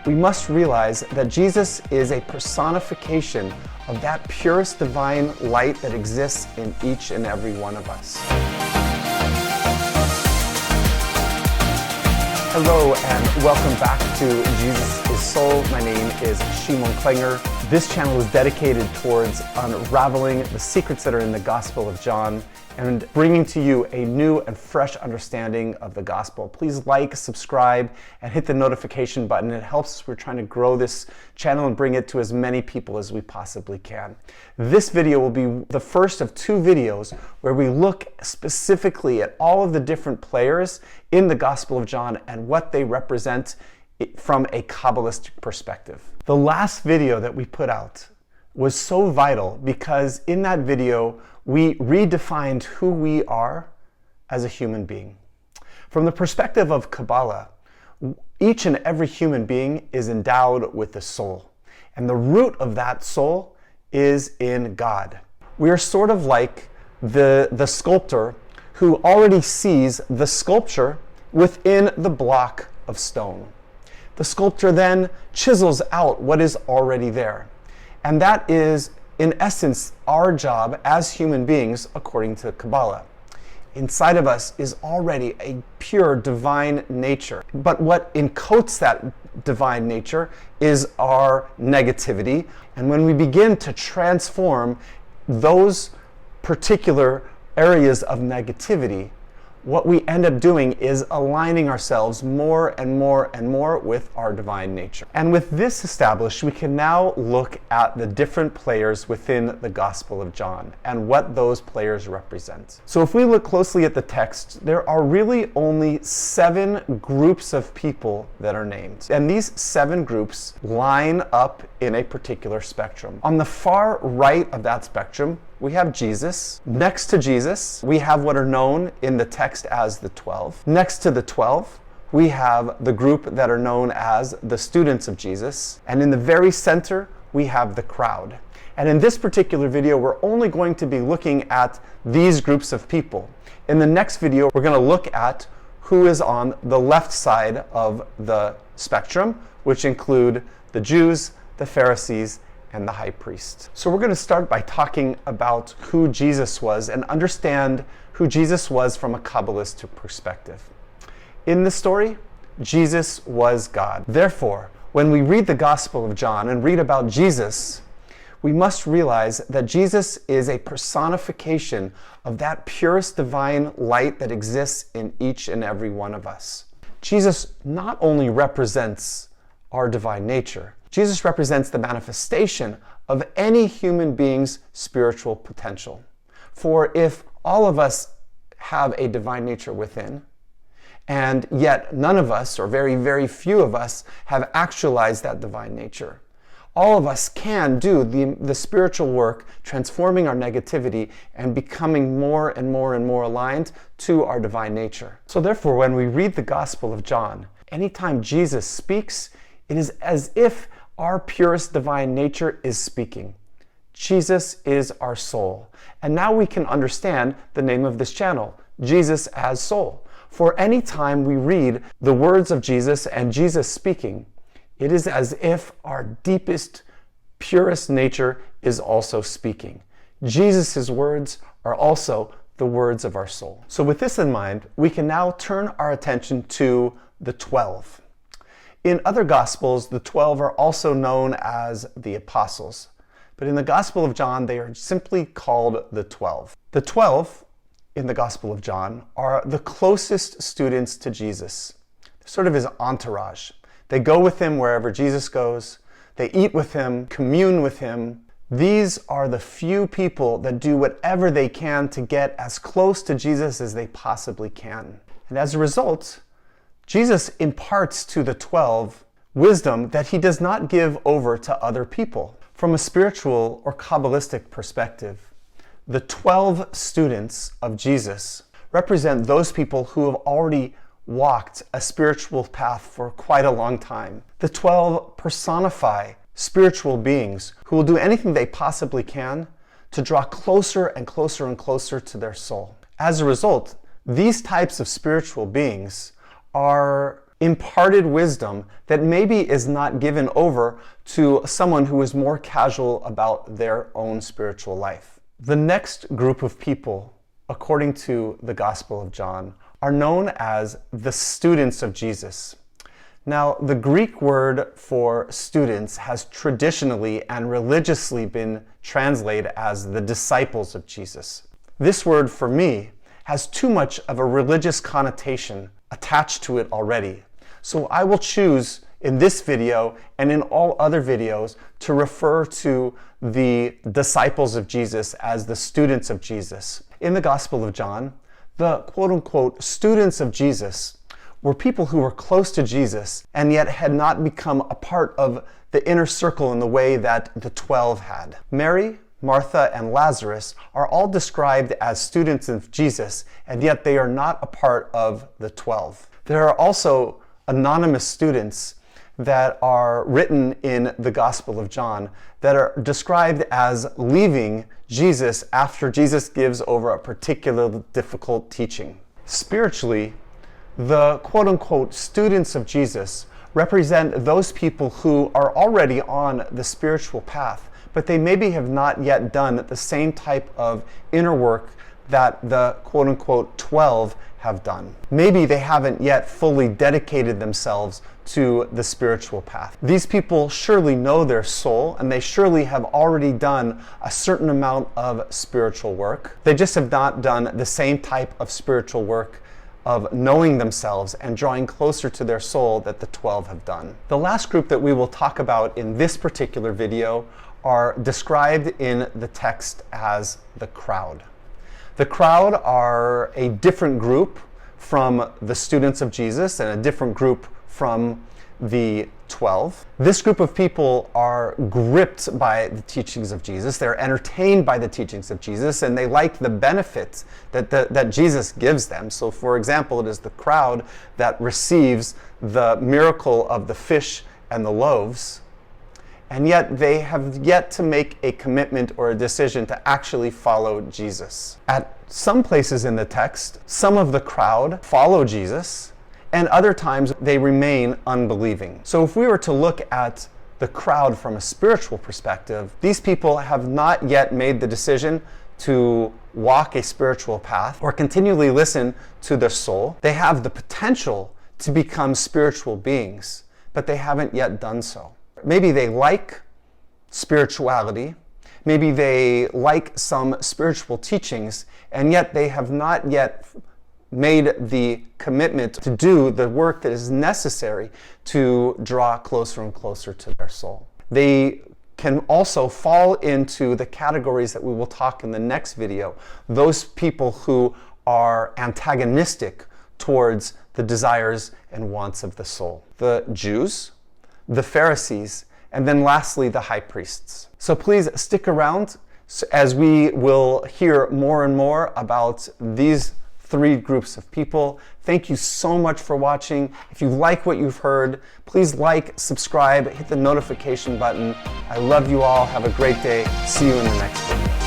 we must realize that Jesus is a personification of that purest divine light that exists in each and every one of us. Hello and welcome back to Jesus is Soul. My name is Shimon Klinger. This channel is dedicated towards unraveling the secrets that are in the Gospel of John and bringing to you a new and fresh understanding of the Gospel. Please like, subscribe, and hit the notification button. It helps us. We're trying to grow this channel and bring it to as many people as we possibly can. This video will be the first of two videos where we look specifically at all of the different players in the Gospel of John and what they represent from a Kabbalistic perspective. The last video that we put out was so vital because in that video, we redefined who we are as a human being. From the perspective of Kabbalah, each and every human being is endowed with a soul. And the root of that soul is in God. We are sort of like the sculptor who already sees the sculpture within the block of stone. The sculptor then chisels out what is already there. And that is, in essence, our job as human beings, according to Kabbalah. Inside of us is already a pure divine nature. But what encoats that divine nature is our negativity. And when we begin to transform those particular areas of negativity, what we end up doing is aligning ourselves more and more and more with our divine nature. And with this established, we can now look at the different players within the Gospel of John and what those players represent. So if we look closely at the text, there are really only 7 groups of people that are named. And these 7 groups line up in a particular spectrum. On the far right of that spectrum, we have Jesus. Next to Jesus, we have what are known in the text as the 12. Next to the 12, we have the group that are known as the students of Jesus. And in the very center, we have the crowd. And in this particular video, we're only going to be looking at these groups of people. In the next video, we're going to look at who is on the left side of the spectrum, which include the Jews, the Pharisees, and the high priest. So we're going to start by talking about who Jesus was and understand who Jesus was from a Kabbalistic perspective. In the story, Jesus was God. Therefore, when we read the Gospel of John and read about Jesus, we must realize that Jesus is a personification of that purest divine light that exists in each and every one of us. Jesus not only represents our divine nature, Jesus represents the manifestation of any human being's spiritual potential. For if all of us have a divine nature within, and yet none of us, or very, very few of us, have actualized that divine nature, all of us can do the spiritual work, transforming our negativity and becoming more and more and more aligned to our divine nature. So therefore, when we read the Gospel of John, anytime Jesus speaks, it is as if our purest divine nature is speaking. Jesus is our soul. And now we can understand the name of this channel, Jesus as Soul. For any time we read the words of Jesus and Jesus speaking, it is as if our deepest, purest nature is also speaking. Jesus' words are also the words of our soul. So with this in mind, we can now turn our attention to the 12. In other Gospels, the 12 are also known as the apostles. But in the Gospel of John, they are simply called the 12. The 12 in the Gospel of John are the closest students to Jesus, sort of his entourage. They go with him wherever Jesus goes. They eat with him, commune with him. These are the few people that do whatever they can to get as close to Jesus as they possibly can. And as a result, Jesus imparts to the 12 wisdom that he does not give over to other people. From a spiritual or Kabbalistic perspective, the 12 students of Jesus represent those people who have already walked a spiritual path for quite a long time. The 12 personify spiritual beings who will do anything they possibly can to draw closer and closer and closer to their soul. As a result, these types of spiritual beings are imparted wisdom that maybe is not given over to someone who is more casual about their own spiritual life. The next group of people, according to the Gospel of John, are known as the students of Jesus. Now, the Greek word for students has traditionally and religiously been translated as the disciples of Jesus. This word, for me, has too much of a religious connotation attached to it already. So I will choose in this video and in all other videos to refer to the disciples of Jesus as the students of Jesus. In the Gospel of John, the quote-unquote students of Jesus were people who were close to Jesus and yet had not become a part of the inner circle in the way that the 12 had. Mary, Martha, and Lazarus are all described as students of Jesus, and yet they are not a part of the 12. There are also anonymous students that are written in the Gospel of John that are described as leaving Jesus after Jesus gives over a particularly difficult teaching. Spiritually, the quote-unquote students of Jesus represent those people who are already on the spiritual path, but they maybe have not yet done the same type of inner work that the quote-unquote 12 have done. Maybe they haven't yet fully dedicated themselves to the spiritual path. These people surely know their soul, and they surely have already done a certain amount of spiritual work. They just have not done the same type of spiritual work of knowing themselves and drawing closer to their soul that the 12 have done. The last group that we will talk about in this particular video are described in the text as the crowd. The crowd are a different group from the students of Jesus and a different group from the 12. This group of people are gripped by the teachings of Jesus. They're entertained by the teachings of Jesus, and they like the benefits that Jesus gives them. So, for example, it is the crowd that receives the miracle of the fish and the loaves, and yet they have yet to make a commitment or a decision to actually follow Jesus. At some places in the text, some of the crowd follow Jesus, and other times they remain unbelieving. So if we were to look at the crowd from a spiritual perspective, these people have not yet made the decision to walk a spiritual path or continually listen to their soul. They have the potential to become spiritual beings, but they haven't yet done so. Maybe they like spirituality, maybe they like some spiritual teachings, and yet they have not yet made the commitment to do the work that is necessary to draw closer and closer to their soul. They can also fall into the categories that we will talk in the next video, those people who are antagonistic towards the desires and wants of the soul. The Jews, the Pharisees, and then lastly, the high priests. So please stick around as we will hear more and more about these three groups of people. Thank you so much for watching. If you like what you've heard, please like, subscribe, hit the notification button. I love you all. Have a great day. See you in the next video.